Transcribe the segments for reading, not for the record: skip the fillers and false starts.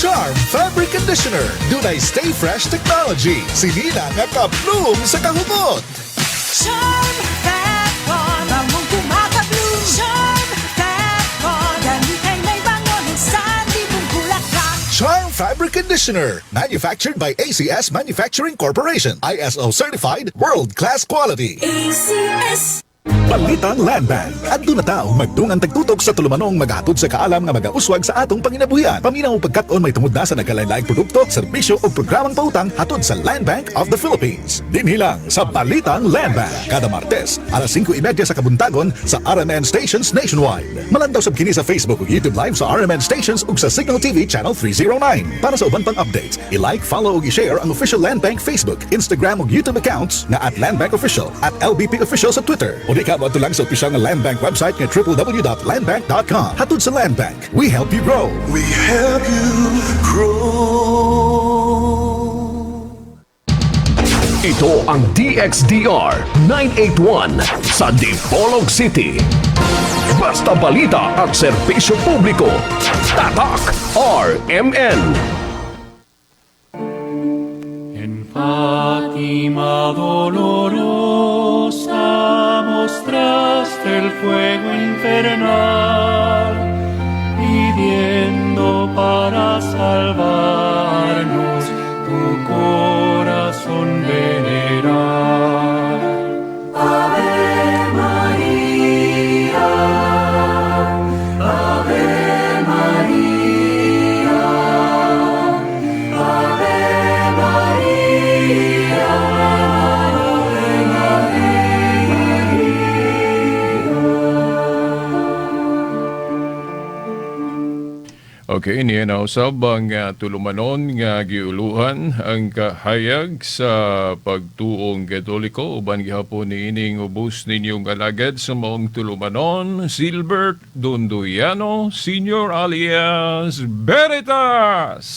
Charm Fabric Conditioner. Dunay Stay Fresh Technology. Sinina nga ka-bloom sa kahubot. Charm Fat-Con, bangong kumaka-bloom. Charm Fat-Con, gamitin may bangon sa libong bulaklak. Charm Fabric Conditioner. Manufactured by ACS Manufacturing Corporation. ISO certified, world-class quality. ACS. Balitang Land Bank. At doon na tao magdungan tagtutok sa tulumanong maghatod sa kaalam nga magauswag sa atong panginabuhian. Paminaw pagkat-on may tungod na sa nagkalain-laing produkto, serbisyo o programang pautang hatod sa Land Bank of the Philippines. Dinhi lang sa Balitang Land Bank. Kada Martes, alas 5:30 sa kabuntagon sa RMN Stations nationwide. Malandaw sab kini sa Facebook ug YouTube Live sa RMN Stations ug sa Signal TV Channel 309. Para sa uban pang updates, i-like, follow ug i-share ang official Land Bank Facebook, Instagram ug YouTube accounts nga at Land Bank Official, at LBP Official sa Twitter. O di ka mo lang sa opisyal nga Land Bank website nga www.landbank.com. Hatod sa Land Bank, we help you grow. We help you grow. Ito ang DXDR 981 sa Dipolog City. Basta balita at serbisyo publiko. Tatak RMN. En Fátima dolorosa mostraste el fuego infernal, pidiendo para salvarnos tu corazón venerar. Ave María, Ave María, Ave María, Ave Okay, niya na usab ang tulumanon nga giuluhan ang kahayag sa pagtuong Katoliko uban gihapon ni ining ubos ninyong alagad sa maong tulumanon, Silbert Donduyano Sr. alias Veritas.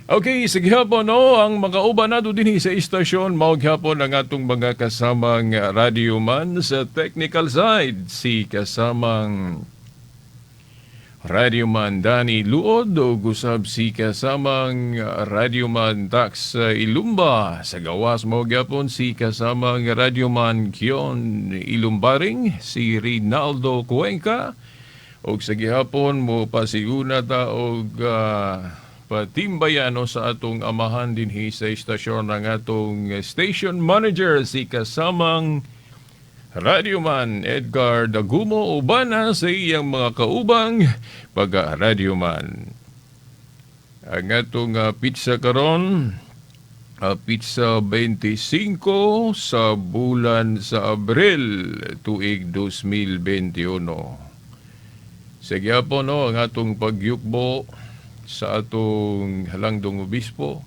Okay, sige hapon ang mga uban nato dinhi sa istasyon mao gihapon ang atong mga kasamang radio man sa technical side, si kasamang Radyoman Danny Luod o gusab si kasamang Radyoman Tax Ilumba. Sa gawas mo gyapon si kasamang Radyoman Kion Ilumbaring, si Rinaldo Cuenca. O sa gihapon mo pasiuna ta og patimbayano sa atong amahan dinhi sa istasyon ng atong station manager, si kasamang Radyoman Edgar Dagumo uban na sa iyang mga kaubang pag-radyoman. Ang atong pizza karon, pizza 25 sa bulan sa Abril tuig 2021. Sa gyapon ang atong pagyukbo sa atong halangdong obispo,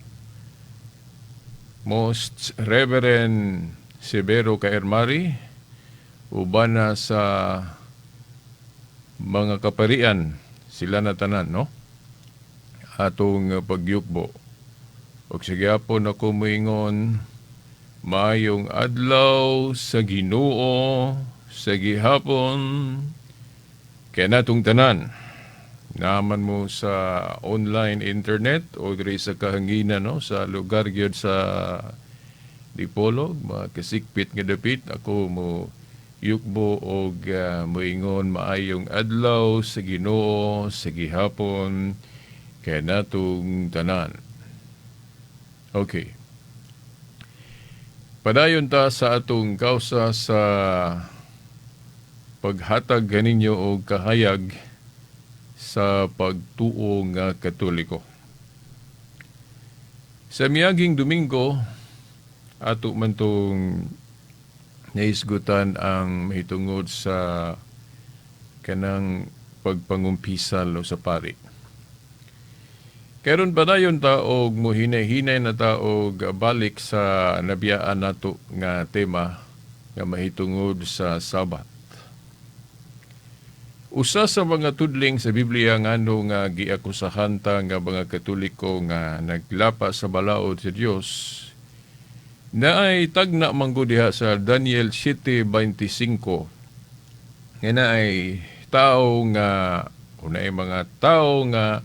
Most Reverend Severo Caermari, uban na sa mga kaparian, sila na tanan, no? Atong pagyukbo. O sigyapon ako moingon, maayong adlaw sa Ginoo, sa gihapon, kaya natong tanan. Naman mo sa online internet o diri sa kahanginan, no? Sa lugar gyud sa Dipolog, makasikpit nga dapit, ako mo yukbo og moingon maayong adlaw sa Ginoo sa gihapon kay natong tanan. Okay. Padayon ta sa atong kausa sa paghatag ganinyo og kahayag sa pagtuo nga Katoliko. Sa miaging Domingo ato man tong naisgutan ang mahitungod sa kanang pagpangumpisal o sa pari. Karon padayon ta og mohinay-hinay na ta og balik sa nabiyaan nato nga tema nga mahitungod sa Sabat. Usa sa mga tudling sa Biblia ngano nga giakusahan ta nga mga Katoliko nga naglapa sa balaod sa Dios na ay tagna manggod diha sa Daniel 7:25. Nga na ay tao nga, unay mga tao nga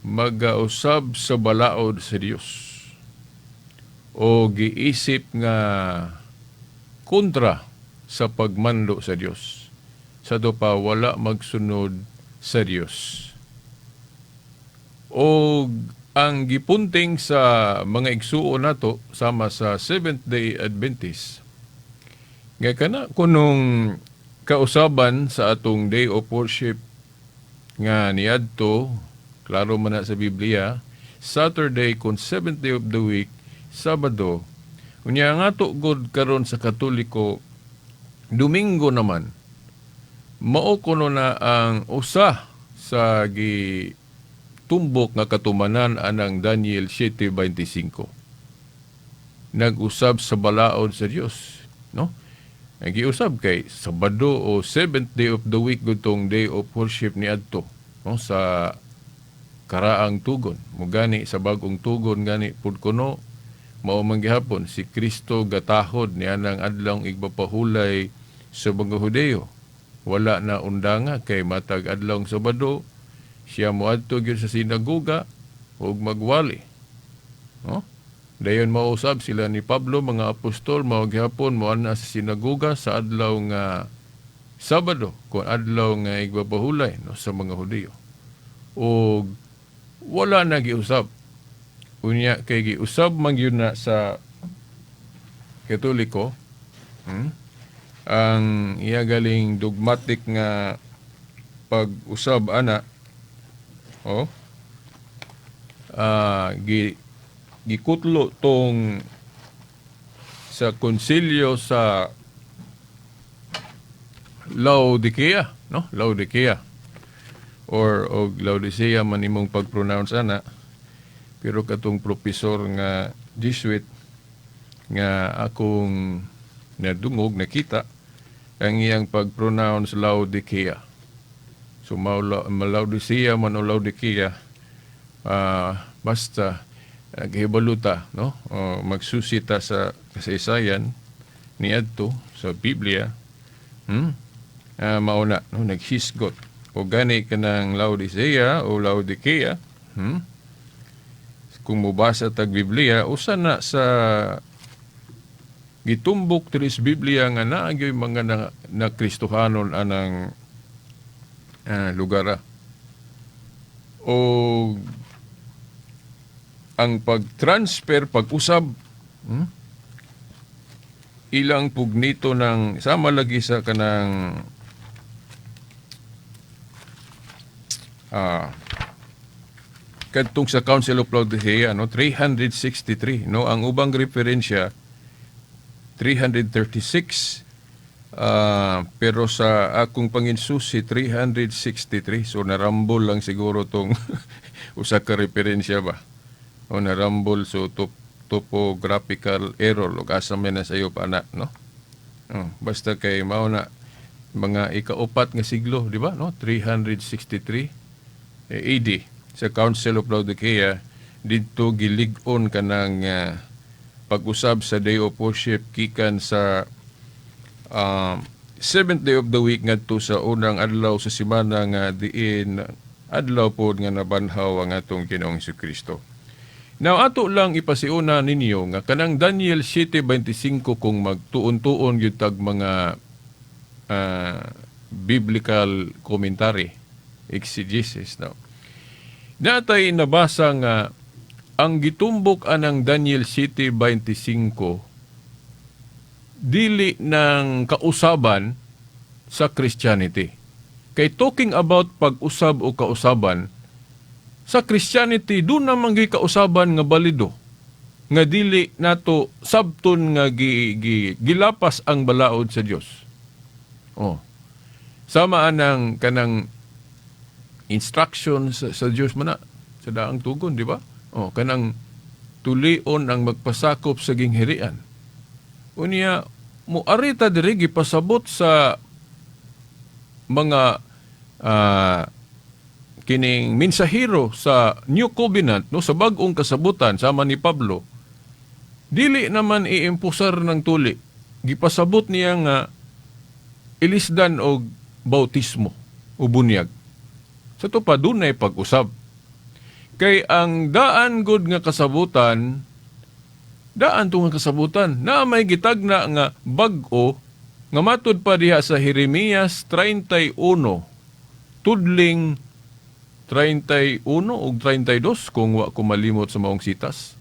magausab sa balaod sa Dios o giisip nga kontra sa pagmanlo sa Dios. Sa to pa wala magsunod sa Dios. O ang gipunting sa mga igsuon nato sama sa Seventh-day Adventist nga kana kunong kausaban sa atong day of worship nga niadto klaro man na sa Biblia, Saturday kun seventh day of the week, Sabado. Unya nga to god karon sa Katoliko, Domingo naman. Mao kuno na ang usa sa tumbok nga katumanan anang Daniel 7:25. Nag-usab sa balaod sa Dios, no? Ang giusab kay Sabado o seventh day of the week gutong day of worship ni adto, no, sa karaang tugon. Mugani sa bagong tugon gani pud kuno mao man gihapon si Kristo gatahod ni anang adlawng igpapahulay sa mga Hudeo. Wala na undanga kay matag adlawng Sabado siya moadto gyud sa sinagoga ug magwali. No? Dayon mausab sila ni Pablo mga apostol mao gihapon moana sa sinagoga sa adlaw nga Sabado kun adlaw nga igpapahulay, no, sa mga Hudyo. Ug wala na giusab. Unya kay giusab man gyud na sa Katoliko, ang iya galing dogmatic nga pag-usab ana gikutlo tong sa konsilyo sa Laodicea, no? Laodicea or Laodicea man imong pag-pronounce ana. Pero katong professor nga Jesuit nga akong nadungog nakita ang iyang pag-pronounce Laodicea. So Laodicea man o Laodicea, basta gihibaluta, no? Magsusita sa kasaysayan ni adto sa Biblia. Mauna, no, naghisgot o gani ka ng Laodicea o Laodicea. Kung mubasa tag Biblia, usa na sa gitumbok tris Biblia nga naagyoy mga na Kristohanon anang lugar. O ang pag-transfer, pag-usab, ilang pugnito ng sama lagi sa kanang kadtong sa Council of Laodicea, no, 363, no, ang ubang referensya 336, pero sa akong panginsusi 363, so narambol lang siguro tong usa ka referensya ba o narambol, so topographical error o asa man na sayo pa na, no. Basta kay mao na mga ikaupat nga siglo, di ba, no, 363 AD sa Council of Laodicea dito gilig-on kanang pag-usab sa day of worship gikan sa seventh day of the week ngadto sa unang adlaw sa semana nga diin adlaw pod nga nabanhaw ang atong Ginoong Jesucristo. Now ato lang ipasiuna ninyo nga kanang Daniel 7:25 kung magtuon-tuon gyud tag mga biblical commentary, exegesis, no. Natay nabasa nga ang gitumbok anang Daniel 7:25 dili ng kausaban sa Christianity. Kay talking about pag-usab o kausaban, sa Christianity doon naman kausaban nga balido. Nga dili nato sabton nga gilapas ang balaod sa Dios. Sama anang kanang instructions sa Dios man na, sa daang tugon, di ba? Kanang tulion ang magpasakop sa ginghirian. Unya, muarita diri gipasabot sa mga kining mensahero sa New Covenant, no, sa bag-ong kasabutan sama ni Pablo. Dili naman iimpusar ng tuli. Gipasabot niya nga ilisdan og bautismo o bunyag. Sa to pa dunay pag-usab. Kay ang daan gud nga kasabutan, daan to nga kasabutan, na may gitagna nga bag-o, nga matud pa diha sa Jeremias 31, tudling 31 o 32, kung wa ko malimot sa maong sitas.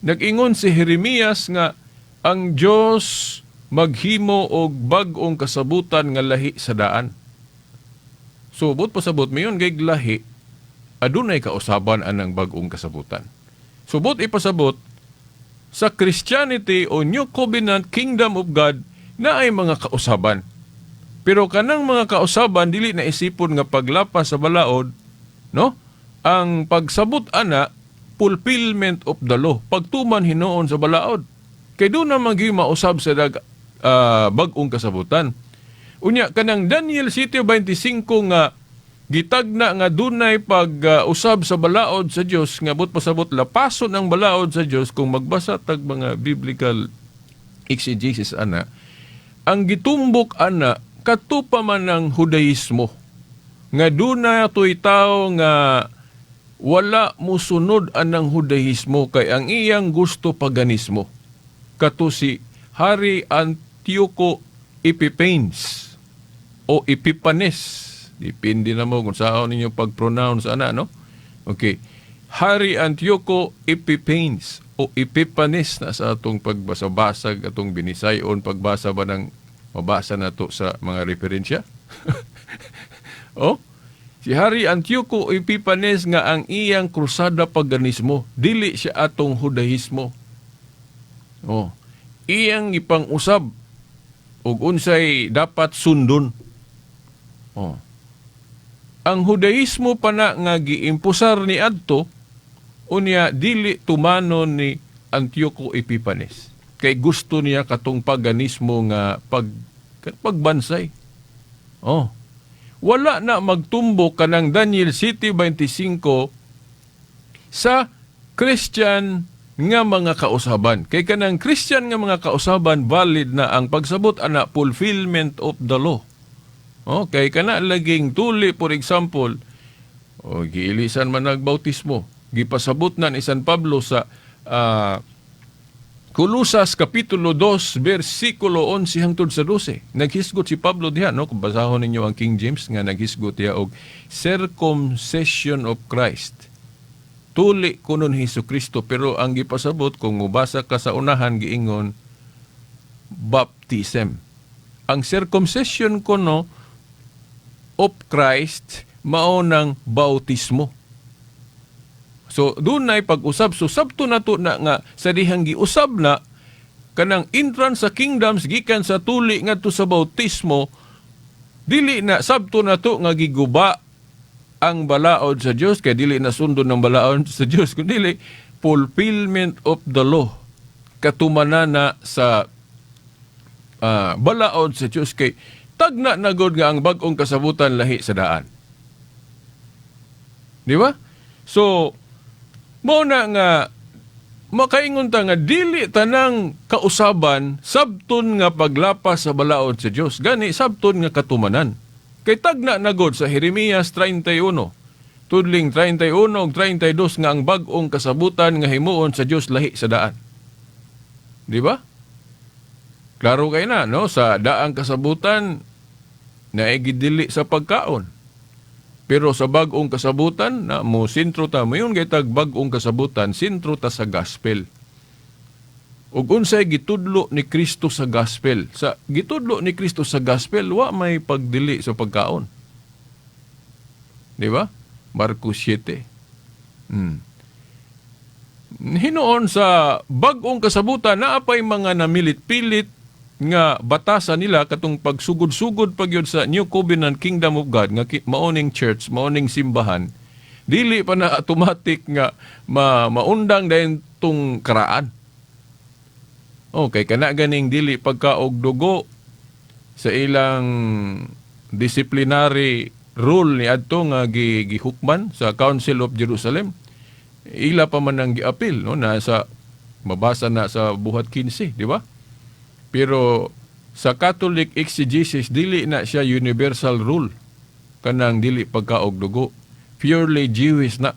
Nag-ingon si Jeremias nga ang Dios maghimo og bag-ong kasabutan nga lahi sa daan. Subot pasabot mayon kay lahi, adunay kausaban anang bag-ong kasabutan. Subot ipasabot sa Christianity o New Covenant Kingdom of God na ay mga kausaban. Pero kanang mga kausaban dili na isipon nga paglapas sa balaod, no? Ang pagsabot ana fulfillment of the law, pagtuman hinuon sa balaod. Kay doon na magi mausab sa bag-ong kasabutan. Unya kanang Daniel 7:25 nga gitagna nga dunay pag-usab sa balaod sa Dios nga but pasabot lapason ang balaod sa Dios kung magbasa tag mga biblical exegesis ana. Ang gitumbok ana katupa man ng Judaismo nga dunay toy tawo nga wala musunod anang Judaismo kay ang iyang gusto paganismo. Kato si Hari Antioco Epiphanes o Epipanes. Depende na mo kung saan ninyo pag-pronounce ana, no? Okay. Hari Antioco Epiphanes o Epipanes na sa atong pagbasa-basag atong binisayon pagbasa ba ng mabasa na to sa mga referensya? Oh? Si Hari Antioco Epiphanes nga ang iyang krusada paganismo, dili siya atong Judaismo. Oh. Iyang ipang-usab ug unsay dapat sundon. Oh. Ang Judaismo pa na nga giimpusar ni adto unya dili tumanon ni Antioco Epiphanes. Kay gusto niya katong paganismo nga pagbansay. Oh. Wala na magtumbok kanang Daniel 7:25 sa Christian nga mga kausaban. Kay kanang Christian nga mga kausaban valid na ang pagsabot ana fulfillment of the law. Okay, kana laging tuli for example, giilisan man nagbautismo, gipasabot na ni San Pablo sa Colosas Kapitulo 2, versikulo 11 hangtod sa 12. Naghisgot si Pablo diha, no? Kung basahon ninyo ang King James, nga naghisgot diha og circumcision of Christ. Tuli kunon Hesukristo, pero ang gipasabot, kung mubasa ka sa unahan, giingon, baptism. Ang circumcision kuno of Christ, mao ng bautismo. So, doon na pag-usab. So, sabto na to na nga sa dihang giusab na kanang entrance sa kingdoms gikan sa tuli nga to sa bautismo, dili na sabto na to nga giguba ang balaod sa Dios kay dili na sundon ng balaod sa Dios kundi dili fulfillment of the law. Katumanan na sa balaod sa Dios kay tagna na gud nga ang bag-ong kasabutan lahi sa daan. Di ba? So, mo na nga makaingon ta nga dili tanang kausaban sabton nga paglapas sa balaod sa Dios. Gani sabton nga katumanan. Kay tagna na gud sa Jeremias 31, tudling 31 ug 32 nga ang bag-ong kasabutan nga himuon sa Dios lahi sa daan. Di ba? Klaro kay na, no? Sa daang kasabutan naigidili sa pagkaon. Pero sa bag-ong kasabutan, na mo sintro ta, mayon kay tag bag-ong kasabutan, sintro ta sa gospel. Ug unsay gitudlo ni Kristo sa gospel. Sa gitudlo ni Kristo sa gospel, wa may pagdili sa pagkaon. Di ba? Marcos 7. Hinoon sa bag-ong kasabutan, naapay mga namilit-pilit nga batasan nila katong pagsugod-sugod pagyod sa New Covenant Kingdom of God nga maoning church, maoning simbahan, dili pa na automatic nga maundang dayon tong karaan. Okay, kana ganing dili pagkaog dugo sa ilang disciplinary rule ni adto nga gihukman sa Council of Jerusalem. Ila pa man ang giapil, no, na sa mabasa na sa buhat 15, di ba? Pero sa Catholic exegesis, dili na siya universal rule. Kanang dili pagkaog dugo. Purely Jewish na.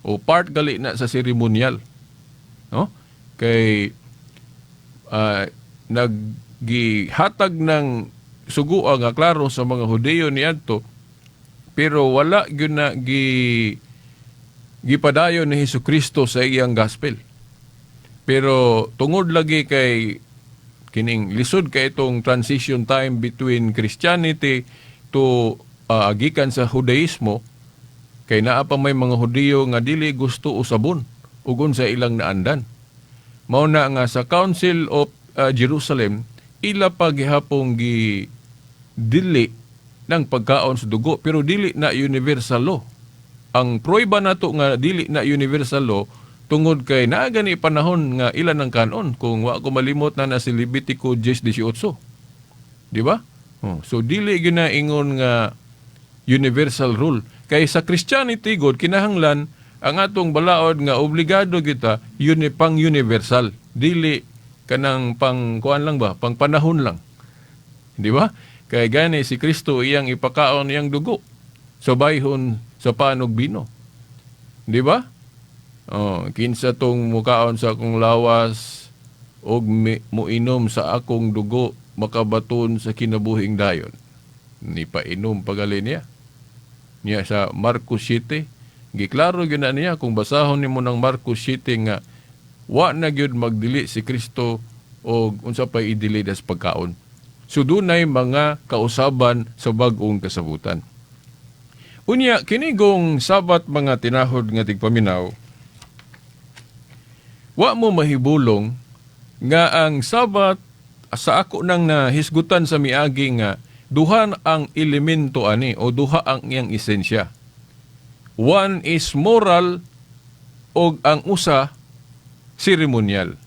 o part gali na sa seremonyal. No? Kay naggihatag ng suguan nga klaro sa mga Hudiyo niadto, pero wala gyud na gipadayon ni Hesukristo sa iyang gospel. Pero tungod lagi kay kining lisod kay itong transition time between Christianity to gikan sa Judaismo, kay naa pa may mga Hudiyo nga dili gusto usabon ugon sa ilang naandan. Mao na nga sa Council of Jerusalem, ila pa gihapong dili ng pagkaon sa dugo, pero dili na universal law. Ang proyba nato nga dili na universal law tungod kay naa gani panahon nga ilan ang kanon, kung wa ko malimot na si Levitico 10:18. Di ba? So dili gyud na ingon nga universal rule. Kay sa Christianity god kinahanglan ang atong balaod nga obligado kita pang universal, dili kanang pang kuan lang ba, pang panahon lang. Di ba? Kay gani si Kristo iyang ipakaon iyang dugo sa bayhon sa panog bino. Di ba? Kinsa tong mukaon sa akong lawas og muinom sa akong dugo makabaton sa kinabuhing dayon. Ni painom pagali niya. Niya sa Marcos 7, giklaro gyud na niya kung basahon nimo ng Marcos 7 nga wa na gyud magdili si Kristo og unsa pa idili das pagkaon. So dunay mga kausaban sa bag-ong kasabutan. Unya kinigong Sabat mga tinahod nga tigpaminaw, wa mo mahibulong nga ang Sabat sa ako nang nahisgutan sa miagi nga duha ang elemento ani o duha ang iyang esensya. One is moral o ang usa seremonyal.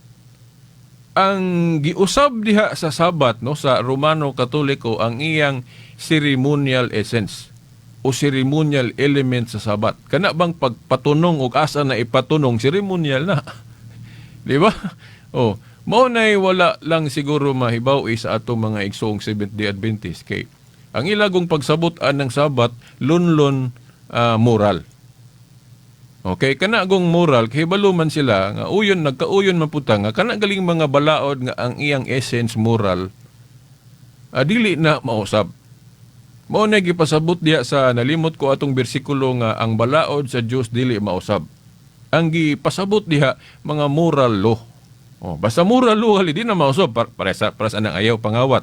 Ang giusab diha sa Sabat no sa Romano Katoliko ang iyang ceremonial essence o ceremonial element sa Sabat. Kana bang pagpatunong og asa na ipatunong ceremonial na. Di ba? Mao nay wala lang siguro mahibaw sa atong mga igsoong Seventh-day Adventist kay ang ilagong pagsabutan ng Sabat lunlon moral. Okay, kana gong moral kay baluman sila nga nagkauyon man puta nga kana galing mga balaod nga ang iyang essence moral dili na mausab. Mao na gipasabot diha sa nalimot ko atong bersikulo nga ang balaod sa Dios dili mausab. Ang gipasabot diha mga moral law. Basta moral law di na mausab para sa nang ayaw pangawat,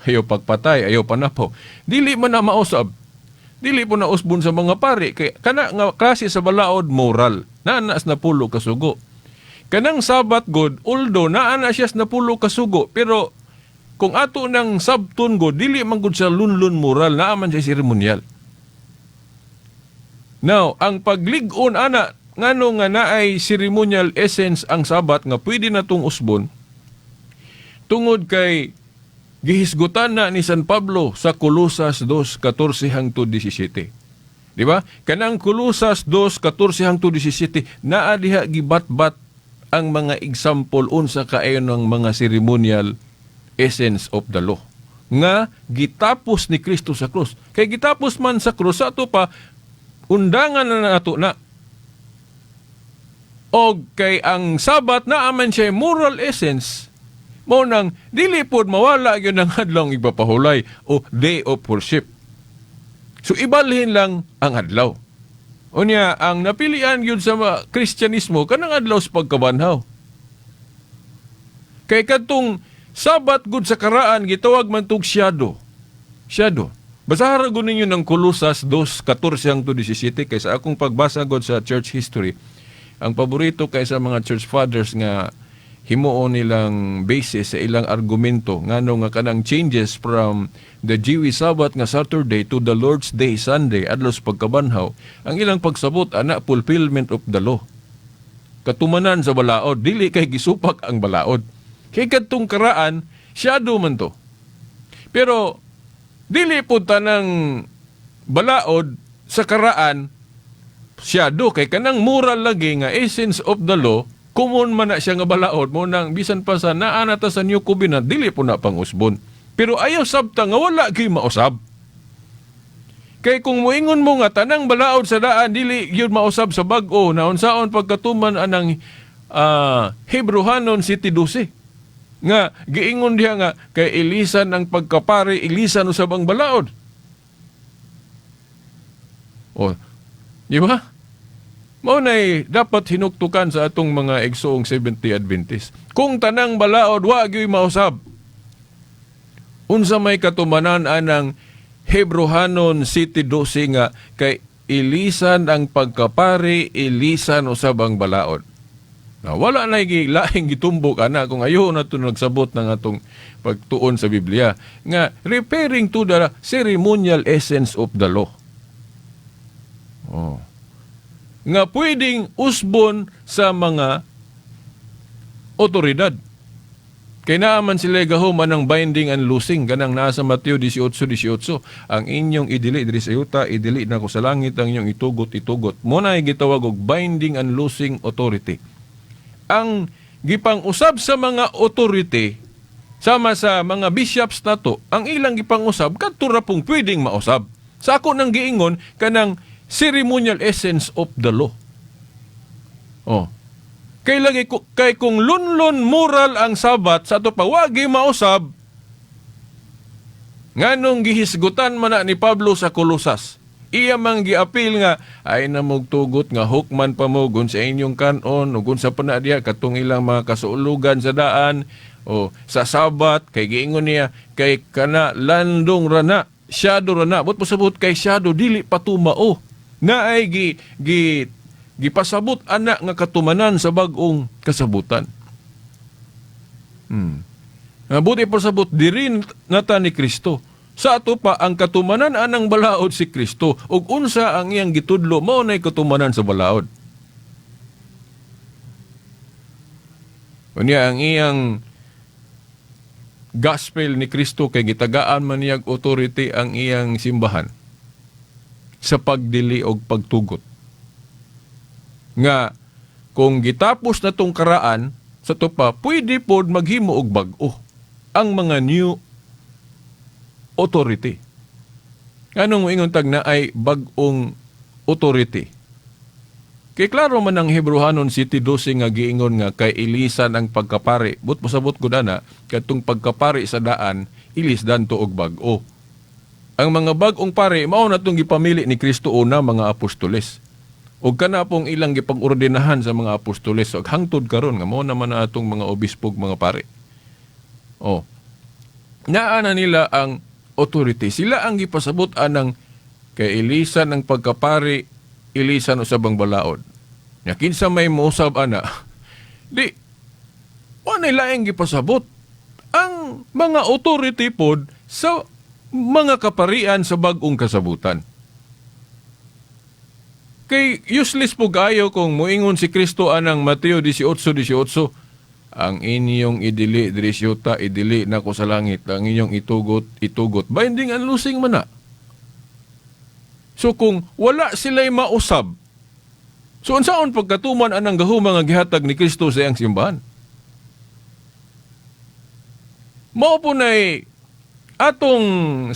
ayaw pagpatay, ayaw panapaw. Dili man na mausab. Dili po na usbon sa mga pari kay kana nga klase sa balaod moral naanas na pulo ka sugo. Kanang Sabat god although naa na siya na pulo ka sugo pero kung ato nang sabton god dili man gud sa lunlun moral naa man siya seremonyal. Now ang paglig-on ana ngano nga naay ceremonial essence ang Sabat nga pwede na tong usbon tungod kay gihisgutan na ni San Pablo sa Colosas 2:14 hangtod 17. Di ba? Kanang Colosas 2:14 hangtod 17 naa diha gibat-bat ang mga example unsa kaayo ng mga ceremonial essence of the law nga gitapos ni Kristo sa krus. Kay gitapos man sa krus ato pa undangan na nato na. Og kay ang Sabat naa man siya moral essence, mo nang dili pod mawala gyud ang adlaw igpapahulay o day of worship. So ibalhin lang ang adlaw. Unya ang napilian gyud sa Kristyanismo kanang adlaw sa pagkabanhaw. Kay kadtong Sabat gud sa karaan gitawag man tug shadow. Shadow. Basahan gud ninyo ng Colosas 2:14 hangtod 17 kay sa akong pagbasa gud sa church history. Ang paborito kay sa mga church fathers nga himuon nilang basis sa ilang argumento ngano nga kanang changes from the Jewish Sabbath nga Saturday to the Lord's Day Sunday adlaw sa pagkabanhaw, ang ilang pagsabot ana fulfillment of the law. Katumanan sa balaod dili kay gisupak ang balaod. Kay kadtong karaan shadow man to. Pero dili pud tanang balaod sa karaan shadow kay kanang moral lagi nga essence of the law common man na siya nga balaod mo nang bisan pa sa naa na ta sa New Covenant dili po na pangusbon pero ayaw sabta nga wala gyud mausab Kay kung moingon mo nga tanang balaod sa daan dili gyud mausab sa bag-o na unsaon pagkatuman anang Hebrehanon City 12. Nga giingon diha nga kay ilisan ang pagkapari, ilisan usab ang balaod. O, di ba? Mao nay dapat hinuktukan sa atong mga igsoong Seventh Adventist. Kung tanang balaod wa gyud mausab. Unsa may katumanan anang Hebrehanon City 12 nga kay ilisan ang pagkapari, ilisan usab ang balaod. Na wala na laing gitumbok ana kung ayo na to nagsabot ng atong pagtuon sa Biblia nga referring to the ceremonial essence of the law. Oh. Nga pwedeng usbon sa mga otoridad. Kay naaman sila gahuman ng binding and loosing kanang nasa Mateo 18:18. Ang inyong idili diri sa yuta, idili na ko sa langit, ang inyong itugot. Muna ay gitawag og binding and loosing authority. Ang gipang-usab sa mga authority sama sa mga bishops nato, ang ilang gipang-usab kadto ra pong pwedeng mausab. Sa ako nang giingon kanang ceremonial essence of the law. Oh. Kay kung lunlon moral ang sabat sa ato pa wagi mausab nganong gihisgutan man na ni Pablo sa Kolosas. Iya mang giapil nga ay namugtugot nga hukman pamugon sa inyong kanon ugon sa panadiya katong ilang mga kasuulugan sa daan o sa sabat kay giingon niya kay kana landong rana shadow rana but pasabot kay shadow dili patumao na ay gipasabot anak nga katumanan sa bag-ong kasabutan. Buti pasabot diri nata ni Kristo. Sa ato pa ang katumanan anang balaod si Kristo ug unsa ang iyang gitudlo mao nay katumanan sa balaod. Unya ang iyang gospel ni Kristo kay gitagaan man niyag authority ang iyang simbahan sa pagdili og pagtugot. Nga kung gitapos na tong karaan sa tupa, pwede pod maghimo og bag-o ang mga new authority. Anong ingon tag na ay bag-ong authority? Kay klaro man ang Hebrehanon City 12 nga giingon nga kay ilisan ang pagkapari. But pasabot ko na katong pagkapari sa daan, ilis danto og bag-o. Ang mga bag-ong pare mao na tong gipamili ni Kristo una mga apostoles. Og kana pong ilang gipang-ordinahan sa mga apostoles ug hangtod karon nga mao naman na atong mga obispog mga pare. Oh. Naa na nila ang authority. Sila ang gipasabot anang kay ilisan ang pagkapari, ilisan usab ang balaod. Nya kinsa may mousab ana. Di wa laing gipasabot ang mga authority pod sa mga kaparian sa bag-ong kasabutan. Kay useless po gayo kung muingon si Kristo anang Mateo 18:18, ang inyong idili diri sa yuta, idili na ko sa langit, ang inyong itugot. Binding and loosing man na. So kung wala sila'y mausab, so unsaon pagkatuman anang gahuma nga gihatag ni Kristo sa iyang simbahan? Mao po na'y atong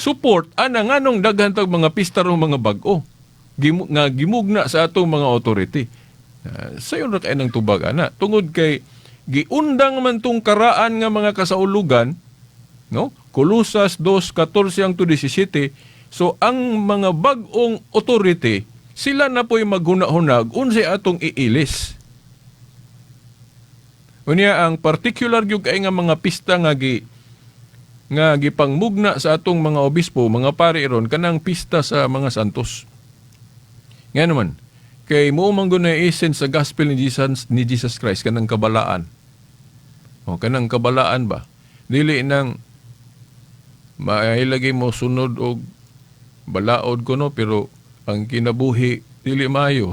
support anong daghan tag mga pista ro mga bag-o nga gimugna sa atong mga authority. Sayon ra kay nang tubag ana tungod kay giundang man tong karaan nga mga kasaulugan, no? Kolosas 2:14 ang to 17. So ang mga bag-ong authority sila na po'y maghunahunag unsay atong iilis. Unya ang particular gyud kay nga mga pista nga gipangmugna sa atong mga obispo, mga pari ron kanang pista sa mga santos. Nga naman, kay mo man gud na essence sa gospel ni Jesus Christ kanang kabalaan. O kanang kabalaan ba? Dili nang mailagay mo sunod og balaod ko no pero ang kinabuhi dili maayo.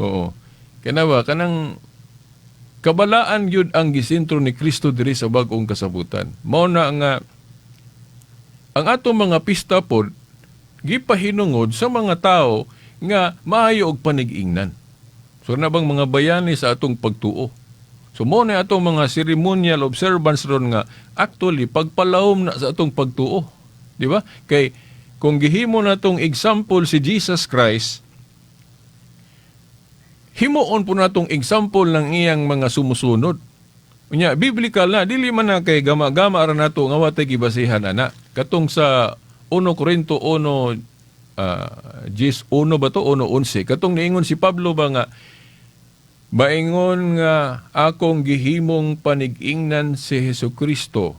Oo. Kana ba kanang kabalaan yun ang gisintro ni Kristo diri sa bag-ong kasabutan. Mao na nga ang atong mga pista pod gipahinungod sa mga tao nga maayo og panig-ingnan. So na bang mga bayani sa atong pagtuo. So mo na atong mga ceremonial observance ron nga actually pagpalahom na sa atong pagtuo. Di ba? Kay kung gihimo na tong example si Jesus Christ, himuon po na tong example ng iyang mga sumusunod. Unya, biblical na, dili man na kay gama-gama ara nato nga watay gibasihan ana. Katong sa 1 Corinto 1, 1 ba to? 1:11. Katong niingon si Pablo ba nga, baingon nga akong gihimong panig-ingnan si Hesukristo,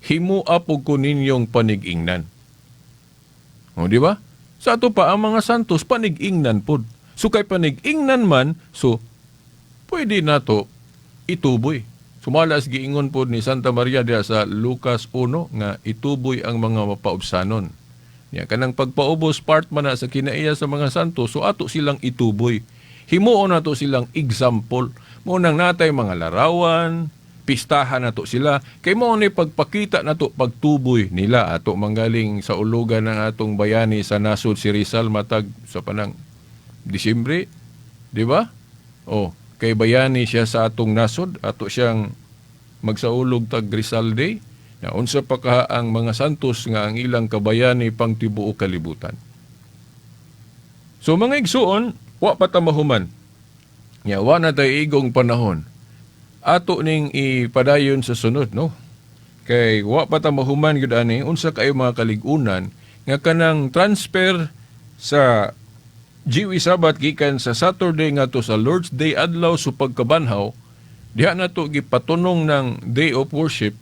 himua po ko ninyong panig-ingnan. O, di ba? Sa ato pa, ang mga santos, panig-ingnan po. So, kay panig-ingnan man, so, pwede na to ituboy. Sumalas giingon po ni Santa Maria diya sa Lucas 1 nga ituboy ang mga mapaubsanon. Ya, kanang pagpaubos part man na sa kinaiya sa mga santos, so ato silang ituboy. Himuon nato silang example. Munang natay mga larawan, pistahan nato sila. Kay mo ni pagpakita nato pagtuboy nila ato manggaling sa ulugan ng atong bayani sa nasod si Rizal matag sa panang Disyembre, di ba? O, kay bayani siya sa atong nasod, ato siyang magsaulog tag Rizal Day. Na unsa pa ka ang mga santos nga ang ilang kabayani pang tibuok kalibutan. So mga igsuon, wa pa ta mahuman. Nya wa na tay igong panahon. Ato ning ipadayon sa sunod, no? Kay wa pa ta mahuman gyud ani unsa kay mga kaligunan nga kanang transfer sa Jiwi Sabat gikan sa Saturday nga to sa Lord's Day adlaw sa pagkabanhaw, diha na to gipatunong ng day of worship.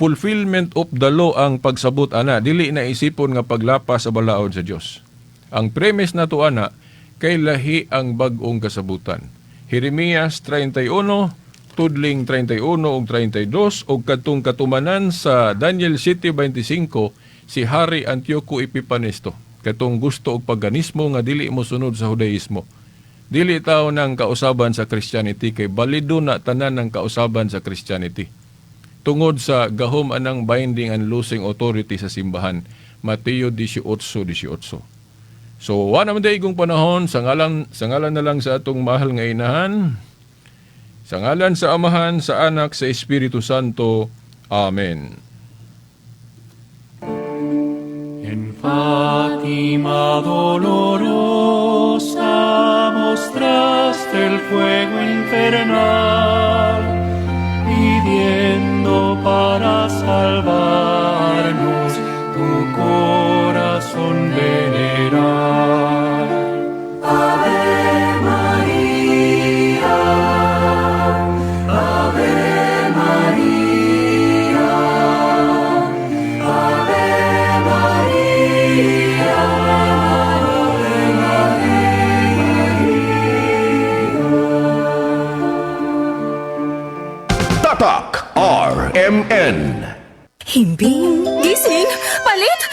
Fulfillment of the law ang pagsabot ana, dili na isipon nga paglapas sa balaod sa Dios. Ang premise na to ana kay lahi ang bag-ong kasabutan. Jeremias 31 tudling 31 ug 32 ug kadtong katumanan sa Daniel 7:25 si Hari Antioco Epipanesto katong gusto og paganismo nga dili mo sunod sa Judaismo. Dili taw nang kausaban sa Christianity kay balido na tanan ng kausaban sa Christianity. Tungod sa gahom anang binding and losing authority sa simbahan. Mateo 18:18. So, wa naman day igong panahon, sa ngalan na lang sa atong mahal nga inahan, sa ngalan sa Amahan, sa Anak, sa Espiritu Santo. Amen. En Fátima dolorosa mostraste el fuego infernal, pidiendo para salvarnos tu corazón venerar. Ave María, Ave María, Ave María, Ave Tatak RMN. Himbing, gising, palit,